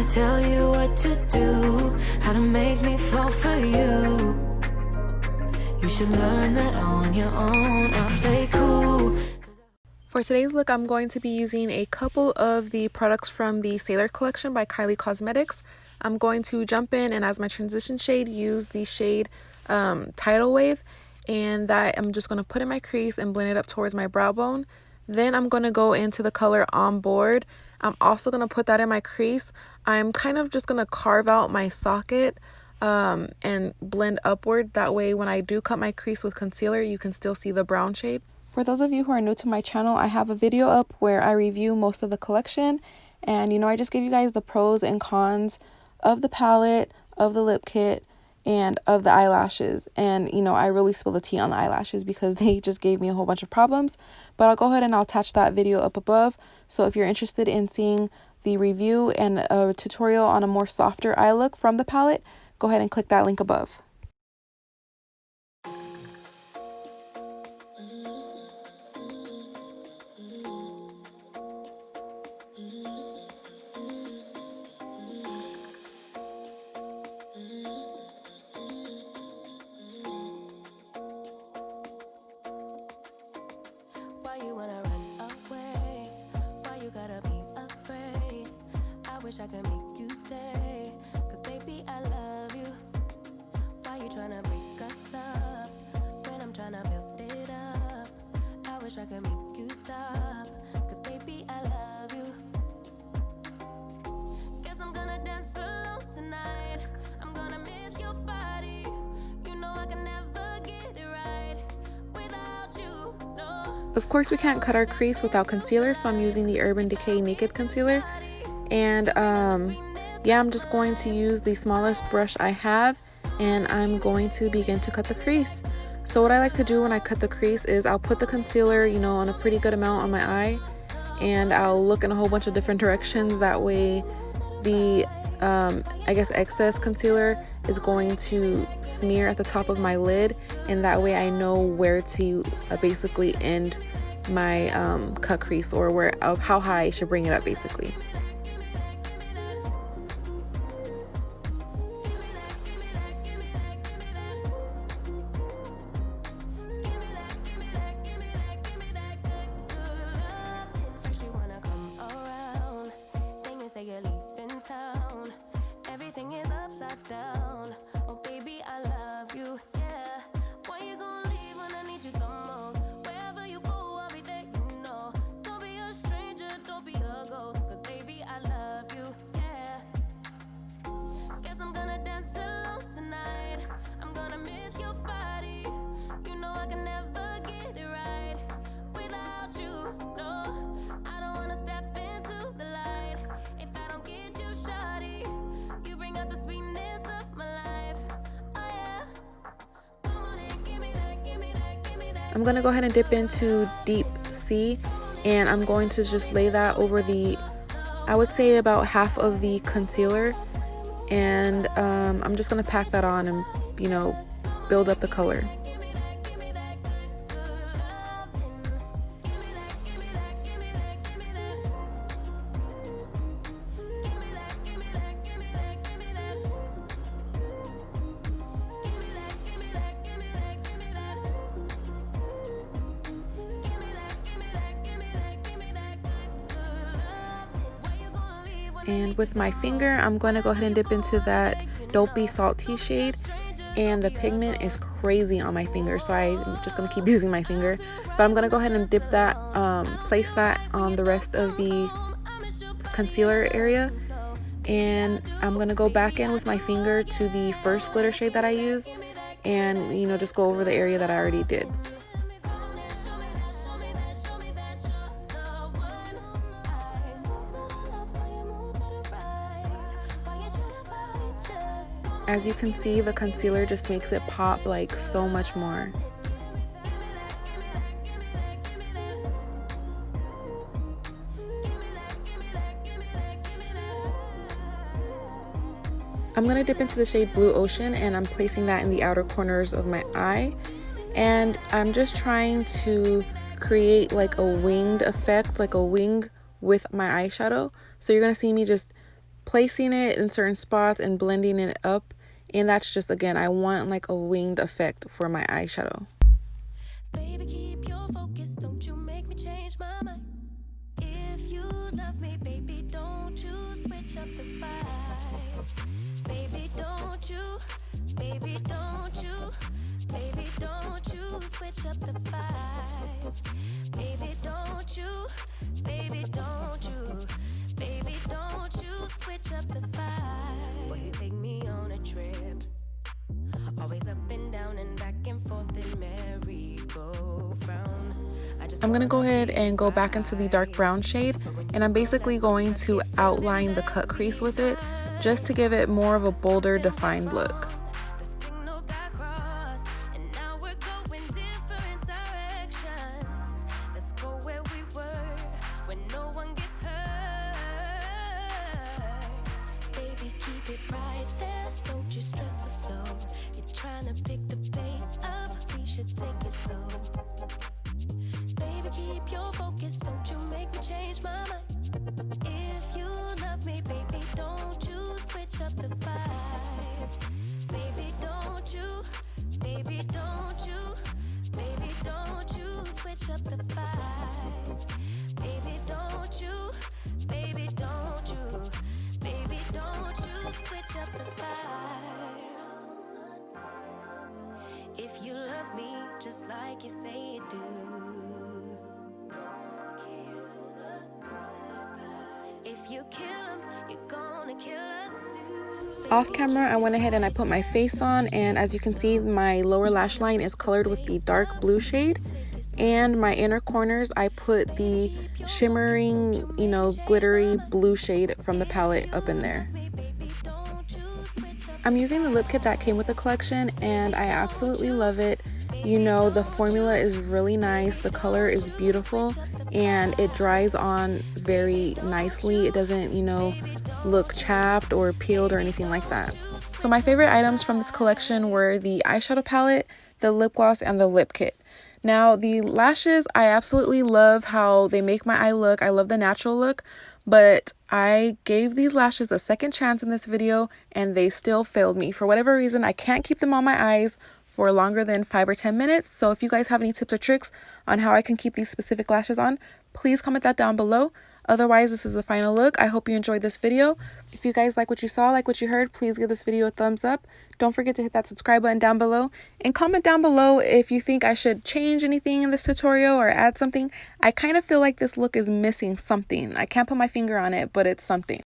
I tell you what to do, how to make me fall for you. You should learn that on your own. I play cool. For today's look, I'm going to be using a couple of the products from the Sailor collection by Kylie Cosmetics. I'm going to jump in and as my transition shade, use the shade Tidal Wave, and that I'm just going to put in my crease and blend it up towards my brow bone. Then I'm going to go into the color On Board. I'm also going to put that in my crease. I'm kind of just going to carve out my socket and blend upward. That way when I do cut my crease with concealer, you can still see the brown shade. For those of you who are new to my channel, I have a video up where I review most of the collection. And, I just give you guys the pros and cons of the palette, of the lip kit, and of the eyelashes. And, I really spill the tea on the eyelashes because they just gave me a whole bunch of problems. But I'll go ahead and I'll attach that video up above. So if you're interested in seeing the review and a tutorial on a more softer eye look from the palette, go ahead and click that link above. Why you wanna run away? Why you gotta be afraid? I wish I could make you stay, 'cause baby I love you. Why you tryna break us up when I'm tryna build it up? I wish I could make you stop, 'cause baby I love you. Guess I'm gonna dance alone tonight. I'm gonna miss your body. You know I can never get it right without you, no. Of course, we can't cut our crease without concealer, so I'm using the Urban Decay Naked Concealer. And yeah, I'm just going to use the smallest brush I have, and I'm going to begin to cut the crease. So what I like to do when I cut the crease is I'll put the concealer, on a pretty good amount on my eye, and I'll look in a whole bunch of different directions. That way the I guess excess concealer is going to smear at the top of my lid, and that way I know where to basically end my cut crease, or how high I should bring it up basically. Everything is upside down. Oh baby, I love you, yeah. Why you gonna leave when I need you the most? Wherever you go, I'll be there, Don't be a stranger, don't be a ghost, 'cause baby, I love you, yeah. Guess I'm gonna dance alone tonight. I'm gonna miss your body. You know I can never get it right without you, no. I don't wanna step into the light if I don't get you, shawty. You bring out the sweetness of my life, oh yeah. Come on and give me that, give me that, give me that. I'm going to go ahead and dip into Deep Sea, and I'm going to just lay that over I would say about half of the concealer, and I'm just going to pack that on and, build up the color. And with my finger, I'm going to go ahead and dip into that Don't Be Salty shade. And the pigment is crazy on my finger, so I'm just going to keep using my finger. But I'm going to go ahead and dip that, place that on the rest of the concealer area. And I'm going to go back in with my finger to the first glitter shade that I used. And, just go over the area that I already did. As you can see, the concealer just makes it pop like so much more. I'm going to dip into the shade Blue Ocean, and I'm placing that in the outer corners of my eye. And I'm just trying to create like a winged effect, like a wing with my eyeshadow. So you're going to see me just placing it in certain spots and blending it up. And that's just, again, I want like a winged effect for my eyeshadow. Baby, keep your focus, don't you make me change my mind. If you love me, baby, don't you switch up the vibe. Baby, don't you, baby, don't you, baby, don't you switch up the vibe. Baby, don't you, baby, don't you, baby, don't you switch up the vibe. Boy, you take me on a trip, always up and down and back and forth in merry-go-round. I'm going to go ahead and go back into the dark brown shade, and I'm basically going to outline the cut crease with it just to give it more of a bolder, defined look. The signals got crossed, and now we're going different directions. Let's go where we were, when no one gets hurt. Baby, keep it right there, don't you stress the flow. You're trying to pick the pace up, we should take it slow. Baby, keep your focus, don't you make me change my mind. If you love me, baby, don't you switch up the vibe. Baby, don't you, baby, don't you, baby, don't you switch up the vibe. Baby, don't you, baby, don't you, baby, don't you switch up the vibe. If you love me just like you say you do, don't kill the good vibes. If you kill them, you're gonna kill us too. Off camera, I went ahead and I put my face on, and as you can see, my lower lash line is colored with the dark blue shade, and my inner corners I put the shimmering, you know, glittery blue shade from the palette up in there. I'm using the lip kit that came with the collection, and I absolutely love it. You know, the formula is really nice, the color is beautiful, and it dries on very nicely. It doesn't, you know, look chapped or peeled or anything like that. So my favorite items from this collection were the eyeshadow palette, the lip gloss, and the lip kit. Now, the lashes, I absolutely love how they make my eye look. I love the natural look, but I gave these lashes a second chance in this video, and they still failed me. For whatever reason, I can't keep them on my eyes for longer than 5 or 10 minutes. So if you guys have any tips or tricks on how I can keep these specific lashes on, please comment that down below. Otherwise, this is the final look. I hope you enjoyed this video. If you guys like what you saw, like what you heard, please give this video a thumbs up. Don't forget to hit that subscribe button down below, and comment down below if you think I should change anything in this tutorial or add something. I kind of feel like this look is missing something. I can't put my finger on it, but it's something.